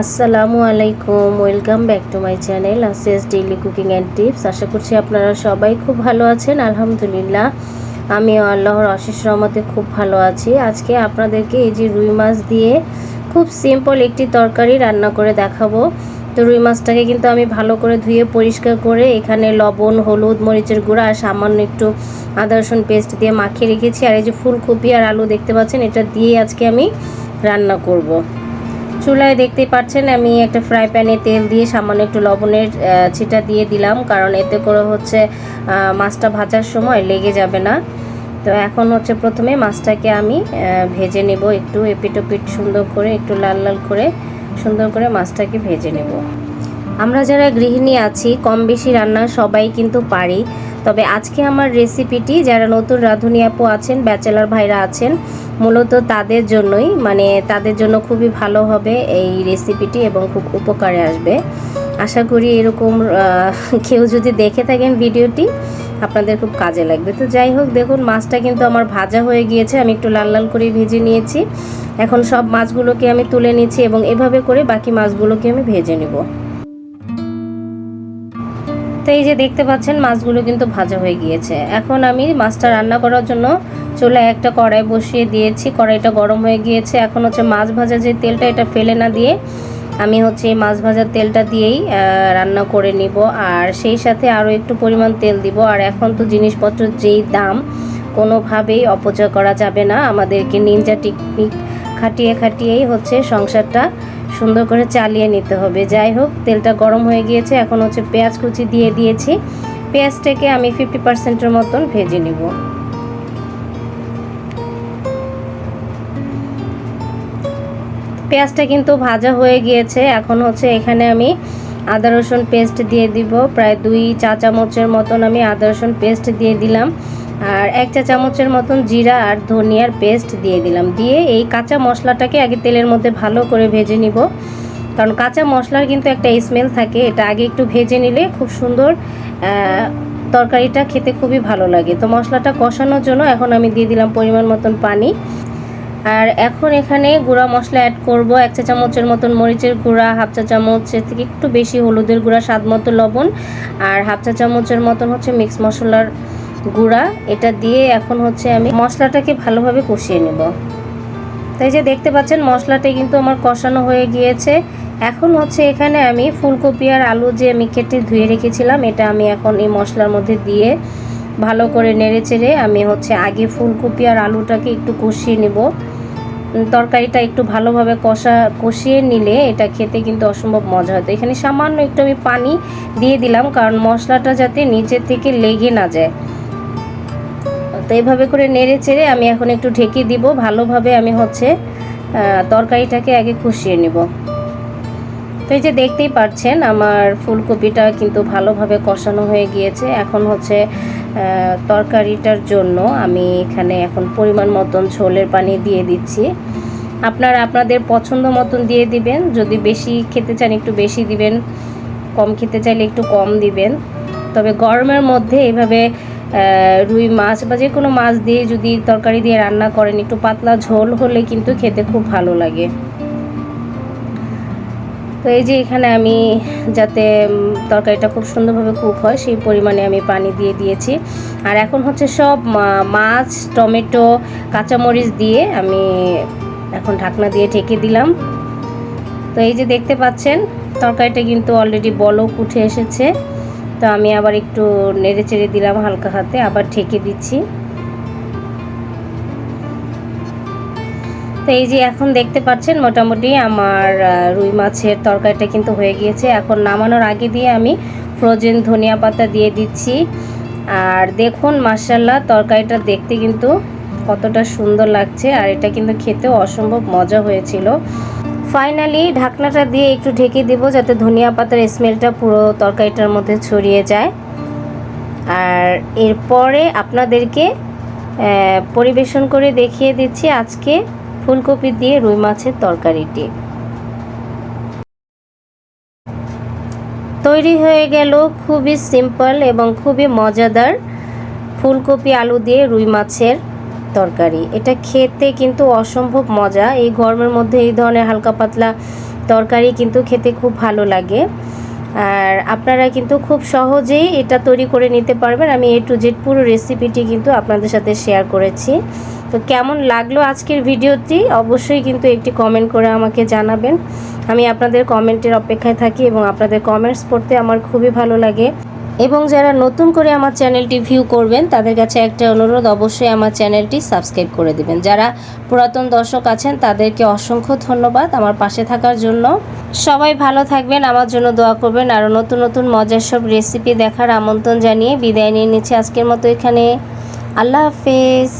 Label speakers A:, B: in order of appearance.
A: আসসালামু আলাইকুম, welcome back to my channel Asiya's daily cooking and tips. আশা করছি আপনারা সবাই খুব ভালো আছেন। আলহামদুলিল্লাহ, আমিও আল্লাহর অশেষ রহমতে খুব ভালো আছি। আজকে আপনাদেরকে এই যে রুই মাছ দিয়ে খুব সিম্পল একটি তরকারি রান্না করে দেখাবো। তো রুই মাছটাকে কিন্তু আমি ভালো করে ধুয়ে পরিষ্কার করে এখানে লবণ, হলুদ, মরিচের গুঁড়া আর সামান্য একটু আদা রসুন পেস্ট দিয়ে মাখিয়ে রেখেছি। আর এই যে ফুলকপি আর আলু দেখতে পাচ্ছেন, এটা দিয়ে আজকে আমি রান্না করব। চুলায় দেখতেই পাচ্ছেন আমি একটা ফ্রাই প্যানে তেল দিয়ে সামান্য একটু লবণের ছিটা দিয়ে দিলাম, কারণ এতে করে হচ্ছে মাছটা ভাজার সময় লেগে যাবে না। তো এখন হচ্ছে প্রথমে মাছটাকে আমি ভেজে নেব, একটু এপিট ওপিট সুন্দর করে, একটু লাল লাল করে সুন্দর করে মাছটাকে ভেজে নেব। আমরা যারা গৃহিণী আছি কম বেশি রান্না সবাই কিন্তু পারি, তবে আজকে আমার রেসিপিটি যারা নতুন রাঁধুনি আপু আছেন, ব্যাচেলার ভাইরা আছেন, মূলত তাদের জন্যই, মানে তাদের জন্য খুবই ভালো হবে এই রেসিপিটি এবং খুব উপকারে আসবে। আশা করি এরকম কেউ যদি দেখে থাকেন ভিডিওটি আপনাদের খুব কাজে লাগবে। তো যাই হোক, দেখুন মাছটা কিন্তু আমার ভাজা হয়ে গিয়েছে, আমি একটু লাল লাল করে ভেজে নিয়েছি। এখন সব মাছগুলোকে আমি তুলে নিচ্ছি এবং এভাবে করে বাকি মাছগুলোকে আমি ভেজে নেব। তো এই যে দেখতে পাচ্ছেন মাছগুলো কিন্তু ভাজা হয়ে গিয়েছে। এখন আমি মাছটা রান্না করার জন্য চুলায় একটা কড়াই বসিয়ে দিয়েছি। কড়াইটা গরম হয়ে গিয়েছে। এখন হচ্ছে মাছ ভাজা যে তেলটা, এটা ফেলে না দিয়ে আমি হচ্ছে এই মাছ ভাজার তেলটা দিয়েই রান্না করে নিব, আর সেই সাথে আরও একটু পরিমাণ তেল দিব। আর এখন তো জিনিসপত্রের যেই দাম, কোনোভাবেই অপচয় করা যাবে না। আমাদেরকে নিনজা টেকনিক খাটিয়েই হচ্ছে সংসারটা সুন্দর করে চালিয়ে নিতে হবে। যাই হোক, তেলটা গরম হয়ে গিয়েছে। এখন হচ্ছে পেঁয়াজ কুচি দিয়ে দিয়েছি। পেঁয়াজটাকে আমি 50%-এর মতন ভেজে নিব। পেঁয়াজটা কিন্তু ভাজা হয়ে গিয়েছে। এখন হচ্ছে এখানে আমি আদা রসুন পেস্ট দিয়ে দিব। প্রায় 2 চা চামচের মতন আমি আদা রসুন পেস্ট দিয়ে দিলাম, আর 1 চা চামচের মতন জিরা আর ধনিয়ার পেস্ট দিয়ে দিলাম। দিয়ে এই কাঁচা মশলাটাকে আগে তেলের মধ্যে ভালো করে ভেজে নিব, কারণ কাঁচা মশলার কিন্তু একটা স্মেল থাকে। এটা আগে একটু ভেজে নিলে খুব সুন্দর তরকারিটা খেতে খুবই ভালো লাগে। তো মশলাটা কষানোর জন্য এখন আমি দিয়ে দিলাম পরিমাণ মতন পানি। আর এখন এখানে গুঁড়া মশলা অ্যাড করব। 1 চা চামচের মতন মরিচের গুঁড়া, 1/2 চা চামচের থেকে একটু বেশি হলুদের গুঁড়া, স্বাদ মতো লবণ, আর 1/2 চা চামচের মতন হচ্ছে মিক্স মশলার গুঁড়া। এটা দিয়ে এখন হচ্ছে আমি মশলাটাকে ভালোভাবে কষিয়ে নেব। তাই যে দেখতে পাচ্ছেন মশলাটা কিন্তু আমার কষানো হয়ে গিয়েছে। এখন হচ্ছে এখানে আমি ফুলকপি আর আলু যে আমি কেটে ধুয়ে রেখেছিলাম, এটা আমি এখন এই মশলার মধ্যে দিয়ে ভালো করে নেড়েচেড়ে আমি হচ্ছে আগে ফুলকপি আর আলুটাকে একটু কষিয়ে নেব। তরকারিটা একটু ভালোভাবে কষিয়ে নিলে এটা খেতে কিন্তু অসম্ভব মজা হয়। তো এখানে সামান্য একটু আমি পানি দিয়ে দিলাম, কারণ মশলাটা যাতে নিচে থেকে লেগে না যায়। তো এইভাবে করে নেড়ে চেড়ে আমি এখন একটু ঢেকে দিব। ভালোভাবে আমি হচ্ছে তরকারিটাকে আগে কষিয়ে নেব। তো এই যে দেখতেই পাচ্ছেন আমার ফুলকপিটা কিন্তু ভালোভাবে কষানো হয়ে গিয়েছে। এখন হচ্ছে তরকারিটার জন্য আমি এখানে এখন পরিমাণ মতন ঝোলের পানি দিয়ে দিচ্ছি। আপনারা আপনাদের পছন্দ মতন দিয়ে দিবেন। যদি বেশি খেতে চান একটু বেশি দিবেন, কম খেতে চাইলে একটু কম দিবেন। তবে গরমের মধ্যে এভাবে রুই মাছ বা যে কোনো মাছ দিয়ে যদি তরকারি দিয়ে রান্না করেন, একটু পাতলা ঝোল হলে কিন্তু খেতে খুব ভালো লাগে। তো এই যে এখানে আমি যাতে তরকারিটা খুব সুন্দরভাবে কুক হয় সেই পরিমাণে আমি পানি দিয়ে দিয়েছি। আর এখন হচ্ছে সব মাছ, টমেটো, কাঁচামরিচ দিয়ে আমি এখন ঢাকনা দিয়ে ঢেকে দিলাম। তো এই যে দেখতে পাচ্ছেন তরকারিটা কিন্তু অলরেডি বলক উঠে এসেছে। তো আমি আবার একটু নেড়ে চেড়ে দিলাম হালকা হাতে, আবার ঢেকে দিচ্ছি। তো এই যে এখন দেখতে পাচ্ছেন মোটামুটি আমার রুই মাছের তরকারিটা কিন্তু হয়ে গিয়েছে। এখন নামানোর আগে দিয়ে আমি ফ্রোজেন ধনিয়া পাতা দিয়ে দিচ্ছি। আর দেখুন মাশাআল্লাহ তরকারিটা দেখতে কিন্তু কতটা সুন্দর লাগছে, আর এটা কিন্তু খেতেও অসম্ভব মজা হয়েছিল। ফাইনালি ঢাকনাটা দিয়ে একটু ঢেকে দেব যাতে ধনিয়া পাতার স্মেলটা পুরো তরকারিটার মধ্যে ছড়িয়ে যায়। আর এরপরে আপনাদেরকে পরিবেশন করে দেখিয়ে দিচ্ছি আজকে ফুলকপি দিয়ে রুই মাছের তরকারিটি। তৈরি হয়ে গেল খুবই সিম্পল এবং খুবই মজাদার ফুলকপি আলু দিয়ে রুই মাছের তরকারি। এটা খেতে কিন্তু অসম্ভব মজা। এই গরমের মধ্যে এই ধরনের হালকা পাতলা তরকারি কিন্তু খেতে খুব ভালো লাগে। আর আপনারা কিন্তু খুব সহজেই এটা তৈরি করে নিতে পারবেন। আমি A to Z পুরো রেসিপিটি কিন্তু আপনাদের সাথে শেয়ার করেছি। তো কেমন লাগলো আজকের ভিডিওটি অবশ্যই কিন্তু একটি কমেন্ট করে আমাকে জানাবেন। আমি আপনাদের কমেন্টের অপেক্ষায় থাকি এবং আপনাদের কমেন্টস পড়তে আমার খুবই ভালো লাগে। এবং যারা নতুন করে আমার চ্যানেলটি ভিউ করবেন তাদের কাছে একটা অনুরোধ, অবশ্যই আমার চ্যানেলটি সাবস্ক্রাইব করে দেবেন। যারা পুরাতন দর্শক আছেন তাদেরকে অসংখ্য ধন্যবাদ আমার পাশে থাকার জন্য। সবাই ভালো থাকবেন, আমার জন্য দোয়া করবেন। আরও নতুন নতুন মজার সব রেসিপি দেখার আমন্ত্রণ জানিয়ে বিদায় নিয়ে নিচ্ছি আজকের মতো এখানে। আল্লাহ হাফেজ।